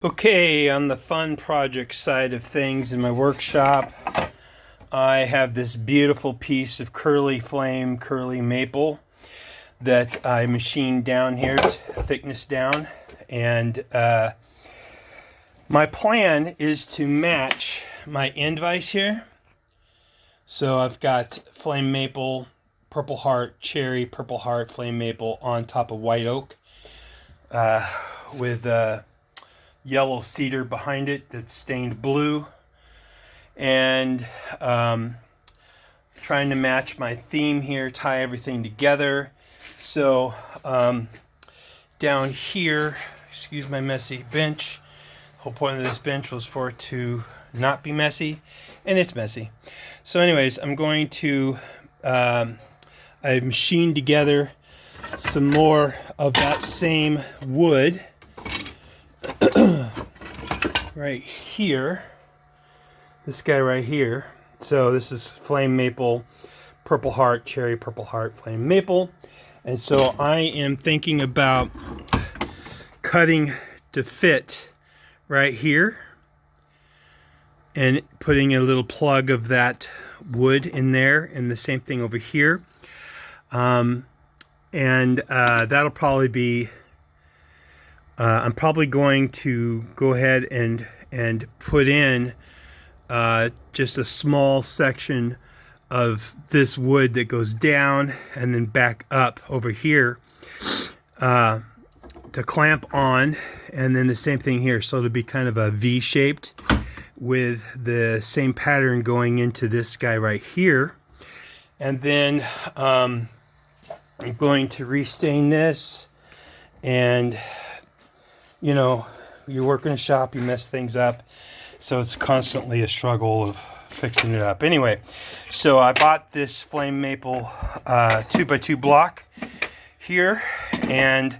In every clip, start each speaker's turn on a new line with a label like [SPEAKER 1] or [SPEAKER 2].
[SPEAKER 1] Okay, on the fun project side of things in my workshop, I have this beautiful piece of curly maple that I machined down here, thickness down, and my plan is to match my end vise here. So I've got flame maple, purple heart, cherry, purple heart, flame maple on top of white oak with yellow cedar behind it that's stained blue, and trying to match my theme here, tie everything together. So down here, excuse my messy bench, the whole point of this bench was for it to not be messy, and it's messy. So anyways, I'm going to I machined together some more of that same wood right here, this guy right here. So this is flame maple, purple heart, cherry, purple heart, flame maple. And so I am thinking about cutting to fit right here and putting a little plug of that wood in there, and the same thing over here. That'll probably be I'm probably going to go ahead and put in just a small section of this wood that goes down and then back up over here to clamp on, and then the same thing here, so it'll be kind of a V-shaped with the same pattern going into this guy right here. And then I'm going to restain this, and you know, you work in a shop, you mess things up, so it's constantly a struggle of fixing it up. Anyway, so I bought this flame maple 2x2 block here, and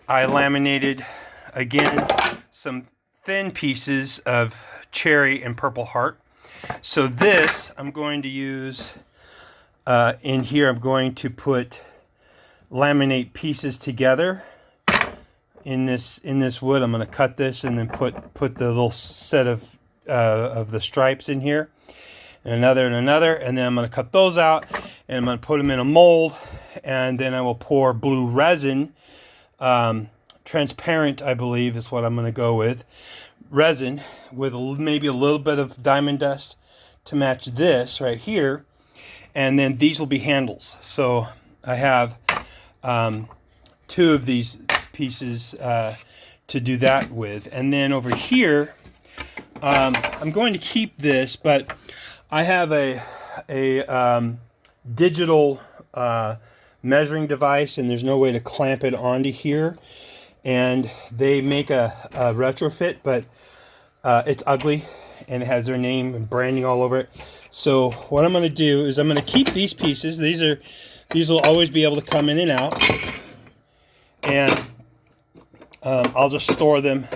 [SPEAKER 1] I laminated again some thin pieces of cherry and purple heart. So this I'm going to use in here. I'm going to put laminate pieces together in this wood. I'm going to cut this and then put the little set of the stripes in here, and another, and then I'm going to cut those out, and I'm going to put them in a mold, and then I will pour blue resin, transparent, I believe is what I'm going to go with, resin with maybe a little bit of diamond dust to match this right here, and then these will be handles. So I have two of these pieces to do that with. And then over here, I'm going to keep this, but I have a digital measuring device, and there's no way to clamp it onto here, and they make a retrofit, but it's ugly and it has their name and branding all over it. So what I'm going to do is I'm going to keep these pieces. These will always be able to come in and out, and I'll just store them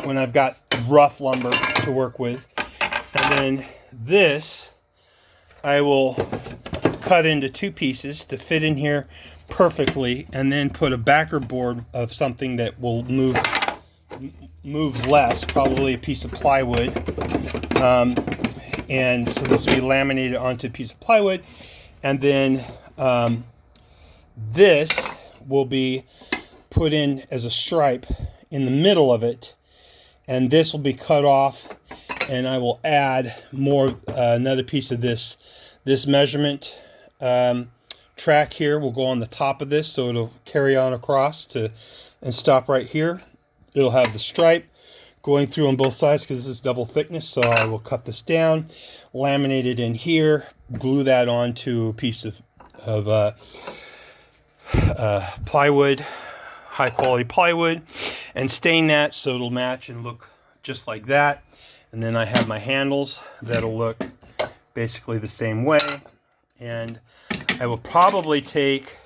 [SPEAKER 1] when I've got rough lumber to work with. And then this I will cut into two pieces to fit in here perfectly, and then put a backer board of something that will move less, probably a piece of plywood. And so this will be laminated onto a piece of plywood, and then this will be put in as a stripe in the middle of it, and this will be cut off, and I will add more another piece of this measurement track here will go on the top of this, so it'll carry on across and stop right here. It'll have the stripe going through on both sides because this is double thickness. So I will cut this down, laminate it in here, glue that onto a piece of plywood, high quality plywood, and stain that so it'll match and look just like that. And then I have my handles that'll look basically the same way. And I will probably take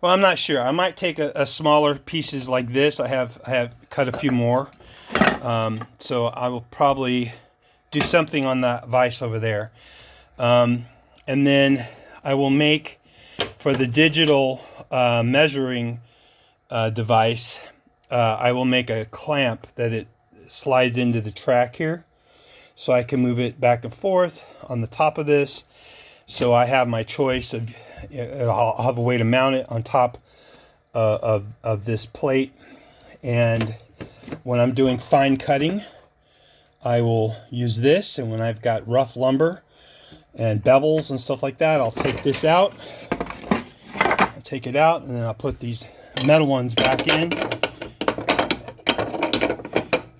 [SPEAKER 1] well, I'm not sure. I might take a smaller pieces like this. I have cut a few more. So I will probably do something on that vise over there. And then I will make, for the digital measuring device, I will make a clamp that it slides into the track here, so I can move it back and forth on the top of this. So I have my choice of, I'll have a way to mount it on top of this plate. And when I'm doing fine cutting, I will use this. And when I've got rough lumber and bevels and stuff like that, I'll take this out. I'll take it out, and then I'll put these metal ones back in.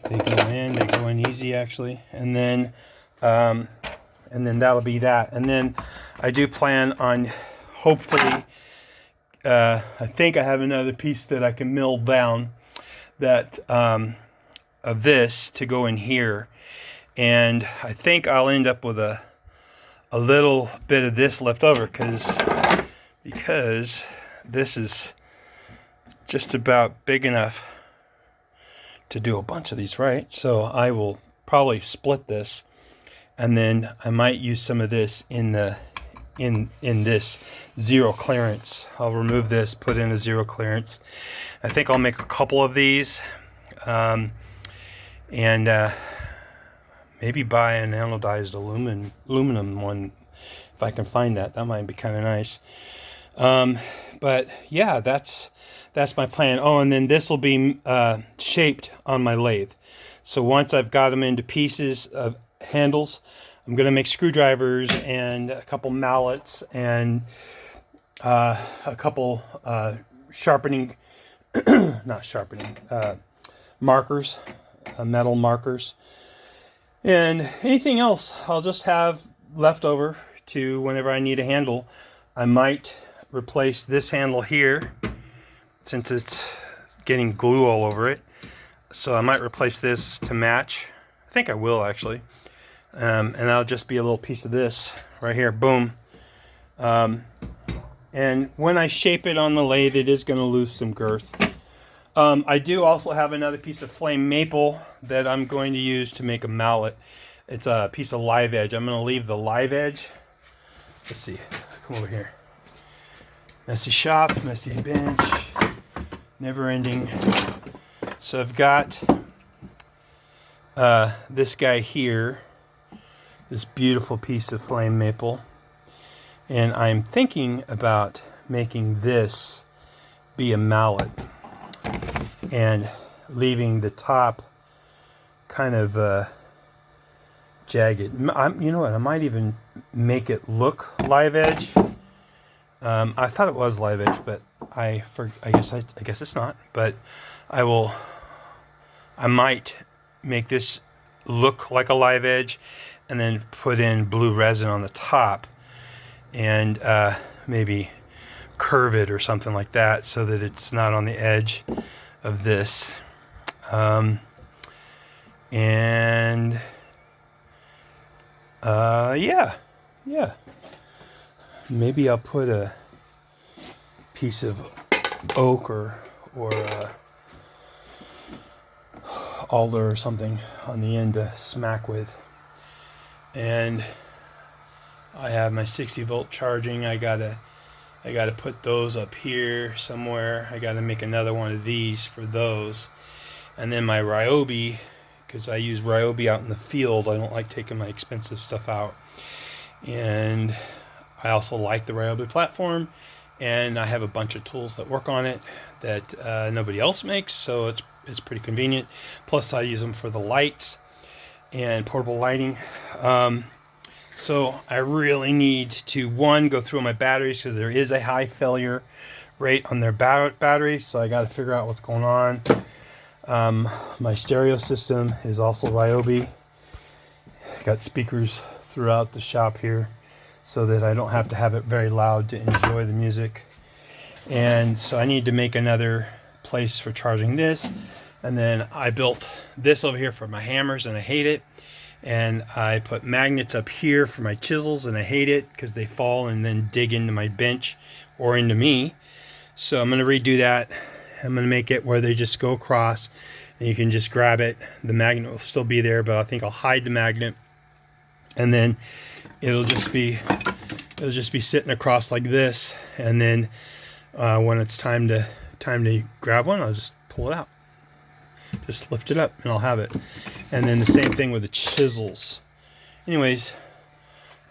[SPEAKER 1] They go in easy actually. And then that'll be that. And then I do plan on, hopefully, I think I have another piece that I can mill down that of this to go in here, and I think I'll end up with a little bit of this left over because this is just about big enough to do a bunch of these, right? So I will probably split this, and then I might use some of this in this zero clearance. I'll remove this, put in a zero clearance. I think I'll make a couple of these, and maybe buy an anodized aluminum one if I can find that. That might be kind of nice. But yeah, that's my plan. Oh, and then this will be shaped on my lathe. So once I've got them into pieces of handles, I'm going to make screwdrivers and a couple mallets and a couple sharpening, not sharpening, markers, metal markers. And anything else I'll just have left over to whenever I need a handle. I might replace this handle here since it's getting glue all over it. So I might replace this to match. I think I will actually. And that'll just be a little piece of this right here. Boom. And when I shape it on the lathe, it is going to lose some girth. I do also have another piece of flame maple that I'm going to use to make a mallet. It's a piece of live edge. I'm going to leave the live edge. Let's see. Come over here. Messy shop, messy bench, never ending. So I've got this guy here, this beautiful piece of flame maple. And I'm thinking about making this be a mallet and leaving the top kind of jagged. You know what? I might even make it look live edge. I thought it was live edge, but I guess it's not. But I might make this look like a live edge, and then put in blue resin on the top, and maybe curve it or something like that so that it's not on the edge of this. Yeah. Maybe I'll put a piece of oak or alder or something on the end to smack with. And I have my 60-volt charging. I gotta put those up here somewhere. I gotta make another one of these for those. And then my Ryobi, because I use Ryobi out in the field. I don't like taking my expensive stuff out. And I also like the Ryobi platform, and I have a bunch of tools that work on it that nobody else makes, so it's pretty convenient. Plus I use them for the lights and portable lighting. So I really need to, one, go through my batteries, because there is a high failure rate on their batteries, so I got to figure out what's going on. My stereo system is also Ryobi. Got speakers throughout the shop here, so that I don't have to have it very loud to enjoy the music. And so I need to make another place for charging this. And then I built this over here for my hammers, and I hate it. And I put magnets up here for my chisels, and I hate it because they fall and then dig into my bench or into me. So I'm going to redo that. I'm going to make it where they just go across and you can just grab it. The magnet will still be there, but I think I'll hide the magnet. And then it'll just be sitting across like this. And then when it's time to time to grab one, I'll just pull it out. Just lift it up and I'll have it. And then the same thing with the chisels. Anyways,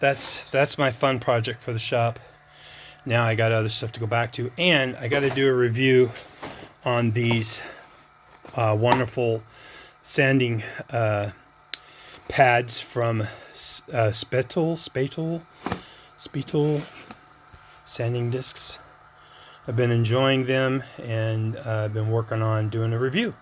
[SPEAKER 1] that's my fun project for the shop. Now I got other stuff to go back to, and I got to do a review on these wonderful sanding pads from Spatel sanding discs. I've been enjoying them, and I've been working on doing a review.